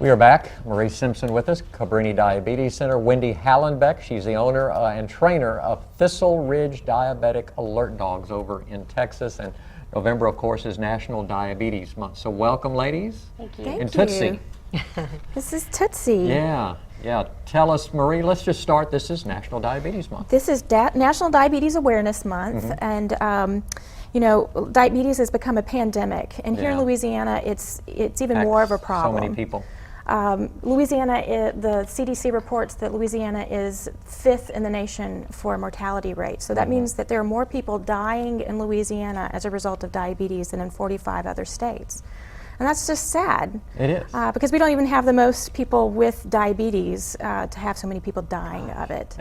We are back. Marie Simpson with us, Cabrini Diabetes Center. Wendy Hallenbeck, she's the owner and trainer of Thistle Ridge Diabetic Alert Dogs over in Texas. And November, of course, is National Diabetes Month. So welcome, ladies. Thank you. And Tootsie. This is Tootsie. Yeah. Tell us, Marie, let's just start. This is National Diabetes Month. This is National Diabetes Awareness Month. And you know, diabetes has become a pandemic, and here in Louisiana, it's even more of a problem. So many people. Louisiana, the CDC reports that Louisiana is 5th in the nation for mortality rate. So that means that there are more people dying in Louisiana as a result of diabetes than in 45 other states. And that's just sad. It is. Because we don't even have the most people with diabetes to have so many people dying of it.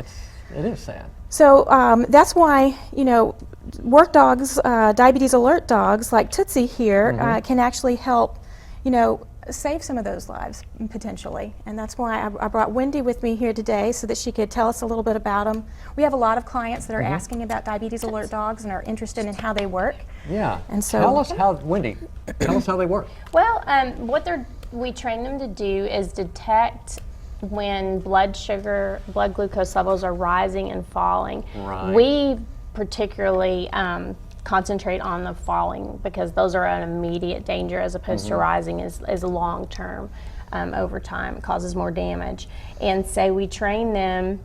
It is sad. So that's why, you know, work dogs, diabetes alert dogs like Tootsie here can actually help, you know, save some of those lives potentially. And that's why I brought Wendy with me here today so that she could tell us a little bit about them. We have a lot of clients that are asking about diabetes alert dogs and are interested in how they work. Yeah. And so tell us how, Wendy, tell us how they work. Well, we train them to do is detect when blood glucose levels are rising and falling. Right. We particularly concentrate on the falling because those are an immediate danger as opposed to rising is long term. Over time it causes more damage. And so we train them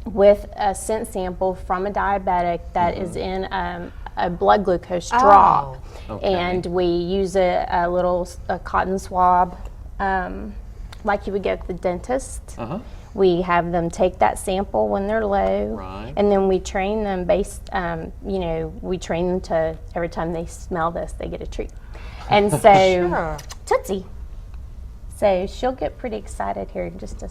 with a scent sample from a diabetic that is in a blood glucose drop. Okay. And we use a little cotton swab like you would get at the dentist. We have them take that sample when they're low, and then we train them you know, we train them to every time they smell this, they get a treat. And so, Tootsie. So she'll get pretty excited here in just a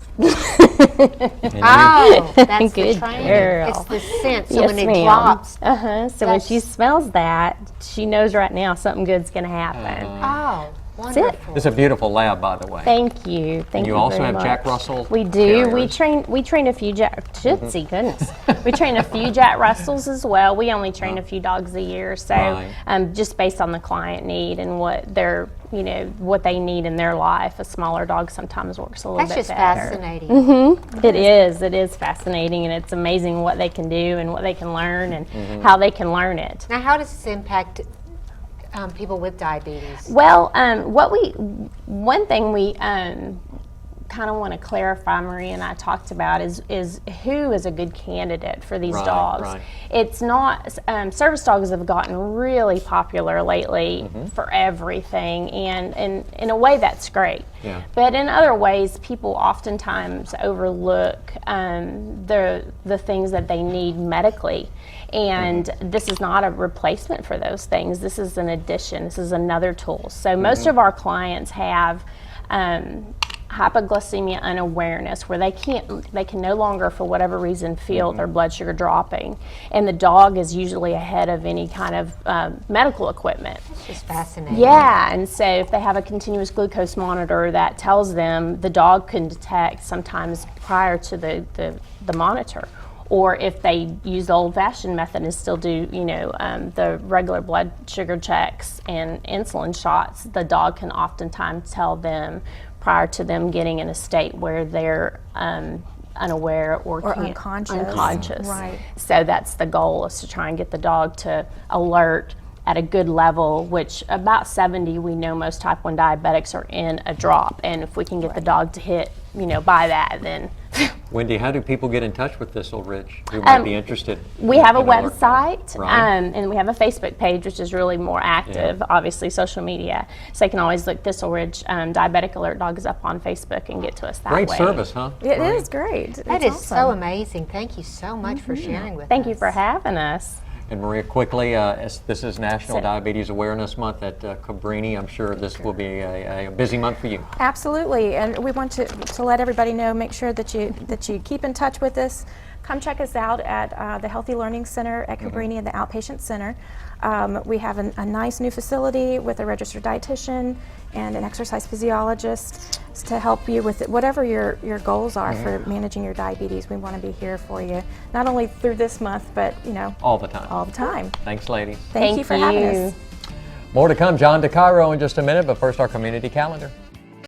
Oh, that's the Good training. girl. It's the scent, so Yes, when it ma'am. drops. So when she smells that, she knows right now something good's going to happen. Oh, it. wonderful. It's a beautiful lab, by the way. Thank you. Thank And you you also very have much. Jack Russell We do. Terriers. We train a few Tootsie, goodness. We train a few Jack Russells as well. We only train a few dogs a year, so just based on the client need and what they're, you know, what they need in their life. A smaller dog sometimes works a little That's bit just better. fascinating. It is fascinating, and it's amazing what they can do and what they can learn and how they can learn it. Now, how does this impact people with diabetes? Well, one thing we kind of want to clarify, Marie and I talked about is who is a good candidate for these dogs. It's not, service dogs have gotten really popular lately for everything, and in a way that's great. But in other ways, people oftentimes overlook the things that they need medically. And this is not a replacement for those things. This is an addition. This is another tool. So most of our clients have hypoglycemia unawareness, where they can no longer, for whatever reason, feel their blood sugar dropping, and the dog is usually ahead of any kind of medical equipment. It's just fascinating. Yeah, and so if they have a continuous glucose monitor that tells them, the dog can detect sometimes prior to the monitor. Or if they use the old-fashioned method and still do, you know, the regular blood sugar checks and insulin shots, the dog can oftentimes tell them prior to them getting in a state where they're unaware or unconscious. Right. So that's the goal, is to try and get the dog to alert at a good level, which about 70, we know most type 1 diabetics are in a drop. And if we can get the dog to hit, you know, by that, then. Wendy, how do people get in touch with Thistle Ridge who might be interested? We have a in alert dogs? website, and we have a Facebook page, which is really more active, obviously social media. So you can always look Thistle Ridge Diabetic Alert Dogs up on Facebook and get to us that way. Great service, huh? It is great. That is so amazing. Thank you so much for sharing with us. Thank you for having us. And Maria, quickly, this is National Diabetes Awareness Month at Cabrini. I'm sure this will be a busy month for you. Absolutely, and we want to let everybody know, make sure that you keep in touch with us. Come check us out at the Healthy Learning Center at Cabrini in the Outpatient Center. We have a nice new facility with a registered dietitian and an exercise physiologist to help you with whatever your goals are for managing your diabetes. We want to be here for you, not only through this month, but, you know, all the time. All the time. Thanks, ladies. Thank you for having us. More to come. John DeCairo in just a minute, but first our community calendar.